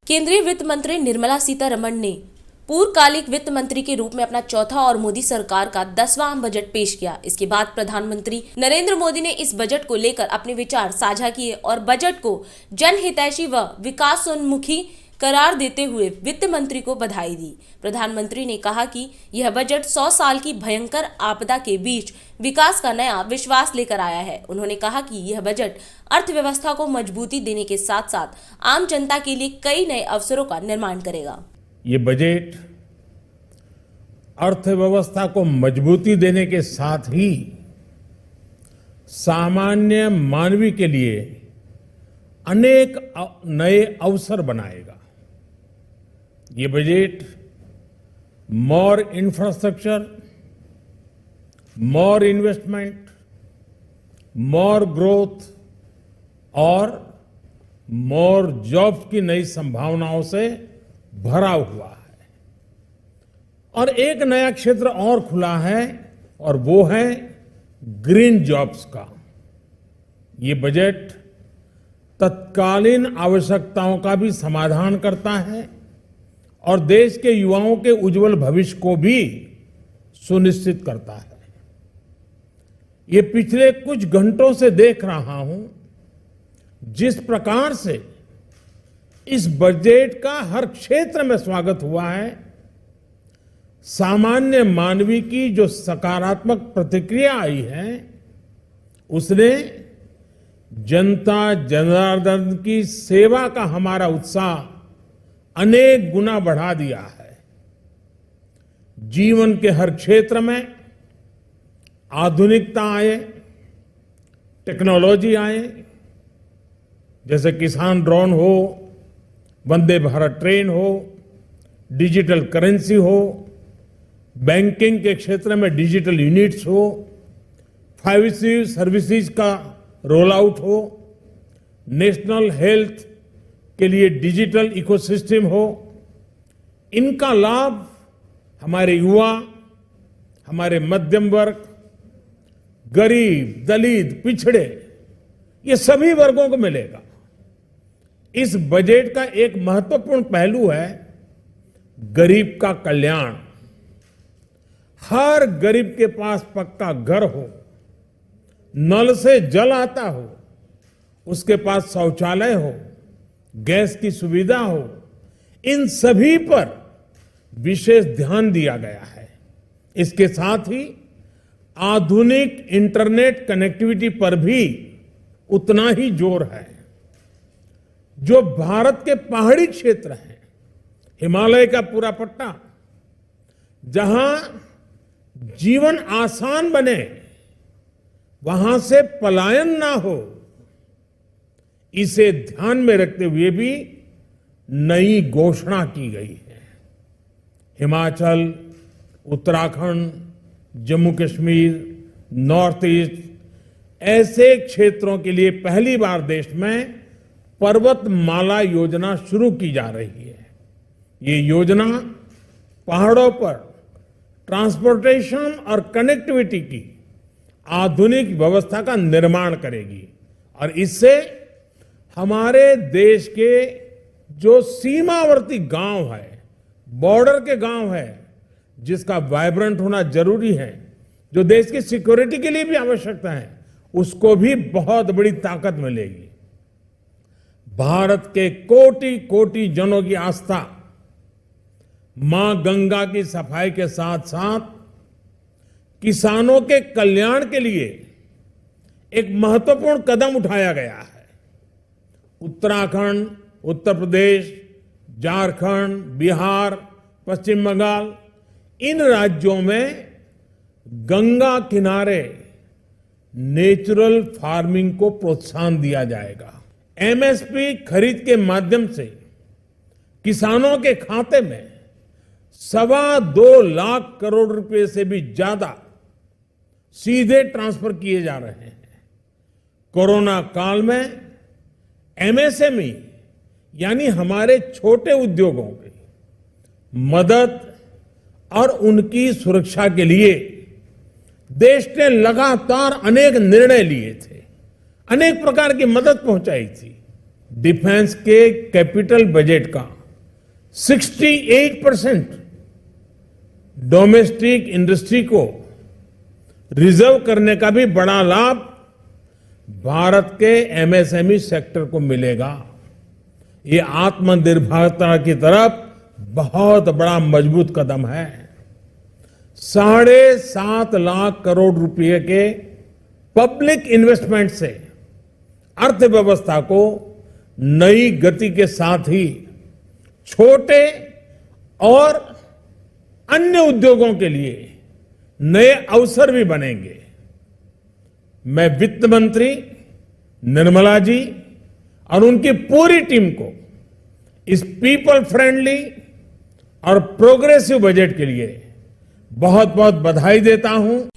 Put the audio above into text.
केंद्रीय वित्त मंत्री निर्मला सीतारमण ने पूर्वकालिक वित्त मंत्री के रूप में अपना चौथा और मोदी सरकार का 10वां आम बजट पेश किया। इसके बाद प्रधानमंत्री नरेंद्र मोदी ने इस बजट को लेकर अपने विचार साझा किए और बजट को जनहितैषी व विकासोन्मुखी करार देते हुए वित्त मंत्री को बधाई दी। प्रधानमंत्री ने कहा कि यह बजट 100 साल की भयंकर आपदा के बीच विकास का नया विश्वास लेकर आया है। उन्होंने कहा कि यह बजट अर्थव्यवस्था को मजबूती देने के साथ साथ आम जनता के लिए कई नए अवसरों का निर्माण करेगा। ये बजट अर्थव्यवस्था को मजबूती देने के साथ ही सामान्य मानवी के लिए अनेक नए अवसर बनाएगा। ये बजट मोर इंफ्रास्ट्रक्चर, मोर इन्वेस्टमेंट, मोर ग्रोथ और मोर जॉब्स की नई संभावनाओं से भरा हुआ है। और एक नया क्षेत्र और खुला है और वो है ग्रीन जॉब्स का। ये बजट तत्कालीन आवश्यकताओं का भी समाधान करता है और देश के युवाओं के उज्जवल भविष्य को भी सुनिश्चित करता है। ये पिछले कुछ घंटों से देख रहा हूं जिस प्रकार से इस बजट का हर क्षेत्र में स्वागत हुआ है, सामान्य मानवी की जो सकारात्मक प्रतिक्रिया आई है उसने जनता जनार्दन की सेवा का हमारा उत्साह अनेक गुना बढ़ा दिया है। जीवन के हर क्षेत्र में आधुनिकता आए, टेक्नोलॉजी आए, जैसे किसान ड्रोन हो, वंदे भारत ट्रेन हो, डिजिटल करेंसी हो, बैंकिंग के क्षेत्र में डिजिटल यूनिट्स हो, 5G सर्विसेज का रोल आउट हो, नेशनल हेल्थ के लिए डिजिटल इकोसिस्टम हो। इनका लाभ हमारे युवा, हमारे मध्यम वर्ग, गरीब, दलित, पिछड़े, ये सभी वर्गों को मिलेगा। इस बजट का एक महत्वपूर्ण पहलू है गरीब का कल्याण। हर गरीब के पास पक्का घर हो, नल से जल आता हो, उसके पास शौचालय हो, गैस की सुविधा हो, इन सभी पर विशेष ध्यान दिया गया है। इसके साथ ही आधुनिक इंटरनेट कनेक्टिविटी पर भी उतना ही जोर है। जो भारत के पहाड़ी क्षेत्र हैं, हिमालय का पूरा पट्टा, जहां जीवन आसान बने, वहां से पलायन ना हो, इसे ध्यान में रखते हुए भी नई घोषणा की गई है। हिमाचल, उत्तराखंड, जम्मू कश्मीर, नॉर्थ ईस्ट ऐसे क्षेत्रों के लिए पहली बार देश में पर्वतमाला योजना शुरू की जा रही है। ये योजना पहाड़ों पर ट्रांसपोर्टेशन और कनेक्टिविटी की आधुनिक व्यवस्था का निर्माण करेगी और इससे हमारे देश के जो सीमावर्ती गांव है, बॉर्डर के गांव है, जिसका वाइब्रेंट होना जरूरी है, जो देश की सिक्योरिटी के लिए भी आवश्यकता है, उसको भी बहुत बड़ी ताकत मिलेगी। भारत के कोटि कोटि जनों की आस्था मां गंगा की सफाई के साथ साथ किसानों के कल्याण के लिए एक महत्वपूर्ण कदम उठाया गया है। उत्तराखंड, उत्तर प्रदेश, झारखंड, बिहार, पश्चिम बंगाल, इन राज्यों में गंगा किनारे नेचुरल फार्मिंग को प्रोत्साहन दिया जाएगा। एमएसपी खरीद के माध्यम से किसानों के खाते में 2.25 लाख करोड़ रुपए से भी ज्यादा सीधे ट्रांसफर किए जा रहे हैं। कोरोना काल में एमएसएमई यानी हमारे छोटे उद्योगों की मदद और उनकी सुरक्षा के लिए देश ने लगातार अनेक निर्णय लिए थे, अनेक प्रकार की मदद पहुंचाई थी। डिफेंस के कैपिटल बजट का 68% डोमेस्टिक इंडस्ट्री को रिजर्व करने का भी बड़ा लाभ भारत के एमएसएमई सेक्टर को मिलेगा। ये आत्मनिर्भरता की तरफ बहुत बड़ा मजबूत कदम है। 7.5 लाख करोड़ रुपए के पब्लिक इन्वेस्टमेंट से अर्थव्यवस्था को नई गति के साथ ही छोटे और अन्य उद्योगों के लिए नए अवसर भी बनेंगे। मैं वित्त मंत्री निर्मला जी और उनकी पूरी टीम को इस पीपल फ्रेंडली और प्रोग्रेसिव बजट के लिए बहुत बहुत बधाई देता हूं।